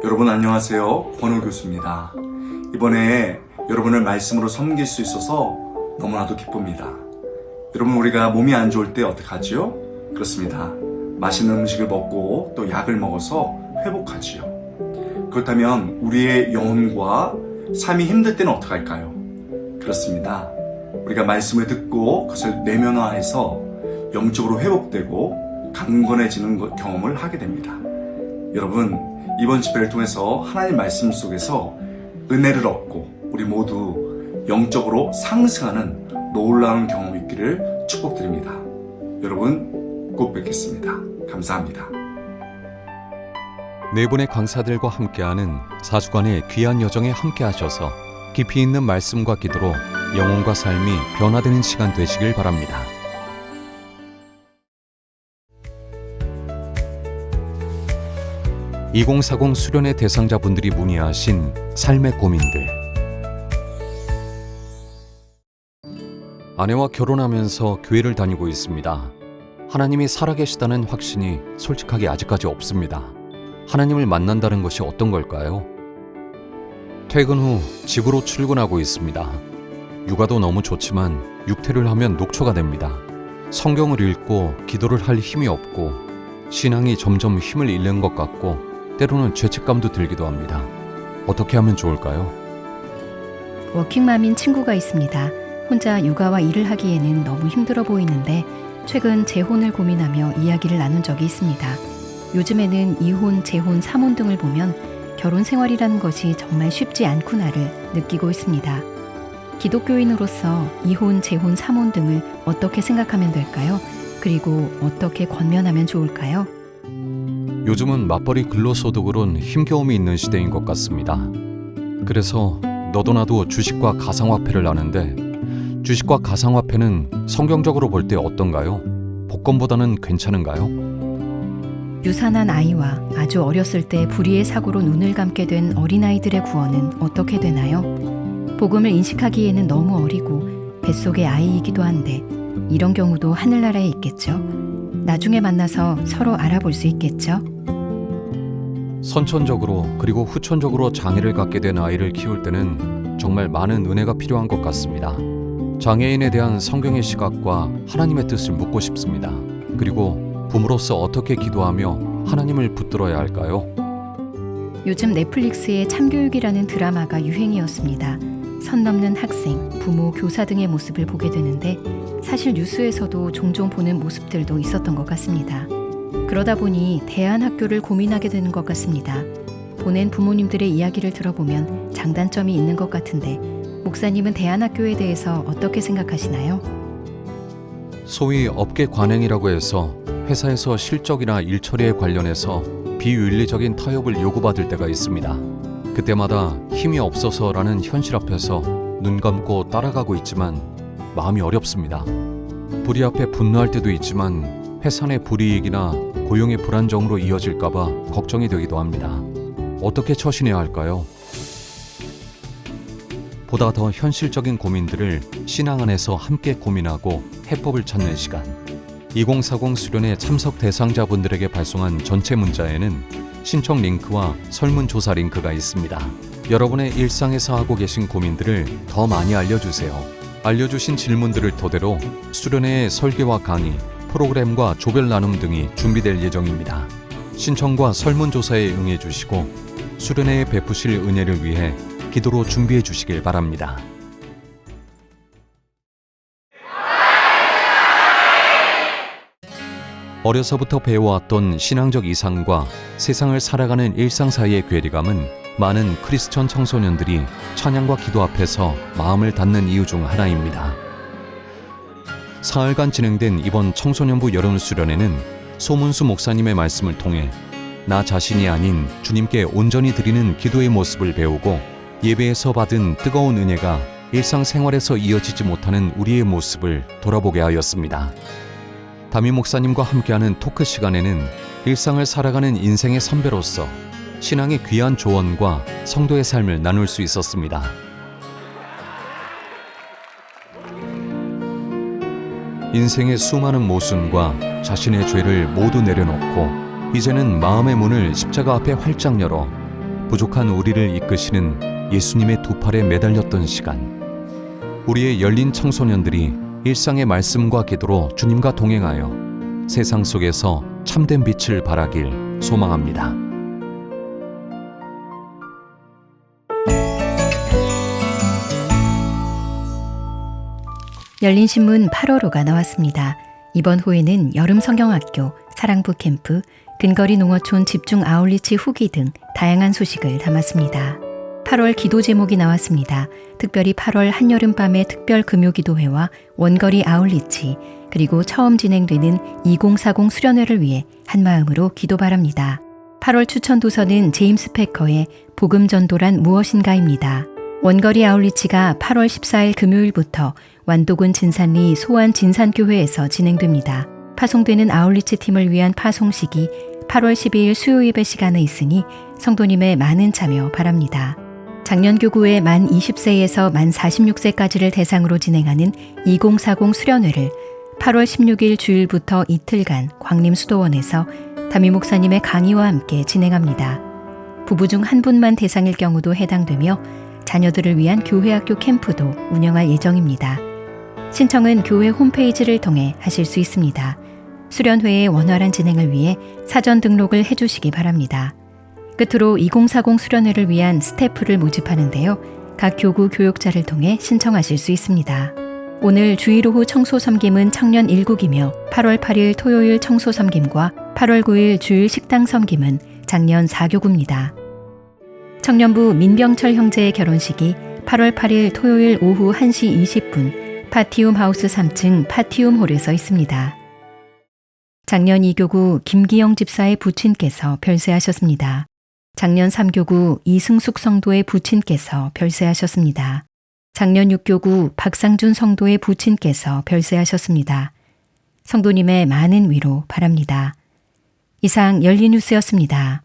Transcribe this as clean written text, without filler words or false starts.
여러분 안녕하세요. 권호 교수입니다. 이번에 여러분을 말씀으로 섬길 수 있어서 너무나도 기쁩니다. 여러분 우리가 몸이 안 좋을 때 어떡하지요? 그렇습니다. 맛있는 음식을 먹고 또 약을 먹어서 회복하지요. 그렇다면 우리의 영혼과 삶이 힘들 때는 어떡할까요? 그렇습니다. 우리가 말씀을 듣고 그것을 내면화해서 영적으로 회복되고 강건해지는 경험을 하게 됩니다. 여러분 이번 집회를 통해서 하나님 말씀 속에서 은혜를 얻고 우리 모두 영적으로 상승하는 놀라운 경험이 있기를 축복드립니다. 여러분 꼭 뵙겠습니다. 감사합니다. 네 분의 강사들과 함께하는 4주간의 귀한 여정에 함께하셔서 깊이 있는 말씀과 기도로 영혼과 삶이 변화되는 시간 되시길 바랍니다. (2040) 수련회 대상자분들이 문의하신 삶의 고민들. 아내와 결혼하면서 교회를 다니고 있습니다. 하나님이 살아계시다는 확신이 솔직하게 아직까지 없습니다. 하나님을 만난다는 것이 어떤 걸까요? 퇴근 후 집으로 출근하고 있습니다. 육아도 너무 좋지만 육퇴를 하면 녹초가 됩니다. 성경을 읽고 기도를 할 힘이 없고 신앙이 점점 힘을 잃는 것 같고 때로는 죄책감도 들기도 합니다. 어떻게 하면 좋을까요? 워킹맘인 친구가 있습니다. 혼자 육아와 일을 하기에는 너무 힘들어 보이는데 최근 재혼을 고민하며 이야기를 나눈 적이 있습니다. 요즘에는 이혼, 재혼, 삼혼 등을 보면 결혼 생활이라는 것이 정말 쉽지 않구나를 느끼고 있습니다. 기독교인으로서 이혼, 재혼, 삼혼 등을 어떻게 생각하면 될까요? 그리고 어떻게 권면하면 좋을까요? 요즘은 맞벌이 근로소득으론 힘겨움이 있는 시대인 것 같습니다. 그래서 너도 나도 주식과 가상화폐를 아는데 주식과 가상화폐는 성경적으로 볼 때 어떤가요? 복권보다는 괜찮은가요? 유산한 아이와 아주 어렸을 때 불의의 사고로 눈을 감게 된 어린아이들의 구원은 어떻게 되나요? 복음을 인식하기에는 너무 어리고 뱃속의 아이이기도 한데 이런 경우도 하늘나라에 있겠죠? 나중에 만나서 서로 알아볼 수 있겠죠? 선천적으로 그리고 후천적으로 장애를 갖게 된 아이를 키울 때는 정말 많은 은혜가 필요한 것 같습니다. 장애인에 대한 성경의 시각과 하나님의 뜻을 묻고 싶습니다. 그리고 부모로서 어떻게 기도하며 하나님을 붙들어야 할까요? 요즘 넷플릭스의 참교육이라는 드라마가 유행이었습니다. 선 넘는 학생, 부모, 교사 등의 모습을 보게 되는데 사실 뉴스에서도 종종 보는 모습들도 있었던 것 같습니다. 그러다 보니 대안학교를 고민하게 되는 것 같습니다. 보낸 부모님들의 이야기를 들어보면 장단점이 있는 것 같은데 목사님은 대안학교에 대해서 어떻게 생각하시나요? 소위 업계 관행이라고 해서 회사에서 실적이나 일 처리에 관련해서 비윤리적인 타협을 요구받을 때가 있습니다. 그때마다 힘이 없어서라는 현실 앞에서 눈 감고 따라가고 있지만 마음이 어렵습니다. 불의 앞에 분노할 때도 있지만 회사 내 불이익이나 고용의 불안정으로 이어질까봐 걱정이 되기도 합니다. 어떻게 처신해야 할까요? 보다 더 현실적인 고민들을 신앙 안에서 함께 고민하고 해법을 찾는 시간. 2040 수련회 참석 대상자분들에게 발송한 전체 문자에는 신청 링크와 설문조사 링크가 있습니다. 여러분의 일상에서 하고 계신 고민들을 더 많이 알려주세요. 알려주신 질문들을 토대로 수련회의 설계와 강의, 프로그램과 조별 나눔 등이 준비될 예정입니다. 신청과 설문조사에 응해주시고 수련회에 베푸실 은혜를 위해 기도로 준비해 주시길 바랍니다. 어려서부터 배워왔던 신앙적 이상과 세상을 살아가는 일상 사이의 괴리감은 많은 크리스천 청소년들이 찬양과 기도 앞에서 마음을 닫는 이유 중 하나입니다. 사흘간 진행된 이번 청소년부 여름 수련회는 소문수 목사님의 말씀을 통해 나 자신이 아닌 주님께 온전히 드리는 기도의 모습을 배우고 예배에서 받은 뜨거운 은혜가 일상생활에서 이어지지 못하는 우리의 모습을 돌아보게 하였습니다. 담임 목사님과 함께하는 토크 시간에는 일상을 살아가는 인생의 선배로서 신앙의 귀한 조언과 성도의 삶을 나눌 수 있었습니다. 인생의 수많은 모순과 자신의 죄를 모두 내려놓고 이제는 마음의 문을 십자가 앞에 활짝 열어 부족한 우리를 이끄시는 예수님의 두 팔에 매달렸던 시간. 우리의 열린 청소년들이 일상의 말씀과 기도로 주님과 동행하여 세상 속에서 참된 빛을 발하길 소망합니다. 열린신문 8월호가 나왔습니다. 이번 호에는 여름성경학교, 사랑부 캠프, 근거리 농어촌 집중 아울리치 후기 등 다양한 소식을 담았습니다. 8월 기도 제목이 나왔습니다. 특별히 8월 한여름밤의 특별 금요기도회와 원거리 아울리치, 그리고 처음 진행되는 2040 수련회를 위해 한마음으로 기도 바랍니다. 8월 추천 도서는 제임스 패커의 복음 전도란 무엇인가입니다. 원거리 아울리치가 8월 14일 금요일부터 완도군 진산리 소안 진산교회에서 진행됩니다. 파송되는 아울리치 팀을 위한 파송식이 8월 12일 수요예배 시간에 있으니 성도님의 많은 참여 바랍니다. 작년 교구의 만 20세에서 만 46세까지를 대상으로 진행하는 2040 수련회를 8월 16일 주일부터 이틀간 광림수도원에서 담임 목사님의 강의와 함께 진행합니다. 부부 중 한 분만 대상일 경우도 해당되며 자녀들을 위한 교회학교 캠프도 운영할 예정입니다. 신청은 교회 홈페이지를 통해 하실 수 있습니다. 수련회의 원활한 진행을 위해 사전 등록을 해주시기 바랍니다. 끝으로 2040 수련회를 위한 스태프를 모집하는데요. 각 교구 교육자를 통해 신청하실 수 있습니다. 오늘 주일 오후 청소 섬김은 청년 1국이며 8월 8일 토요일 청소 섬김과 8월 9일 주일 식당 섬김은 작년 4교구입니다. 청년부 민병철 형제의 결혼식이 8월 8일 토요일 오후 1시 20분 파티움 하우스 3층 파티움 홀에서 있습니다. 작년 2교구 김기영 집사의 부친께서 별세하셨습니다. 작년 3교구 이승숙 성도의 부친께서 별세하셨습니다. 작년 6교구 박상준 성도의 부친께서 별세하셨습니다. 성도님의 많은 위로 바랍니다. 이상 열린뉴스였습니다.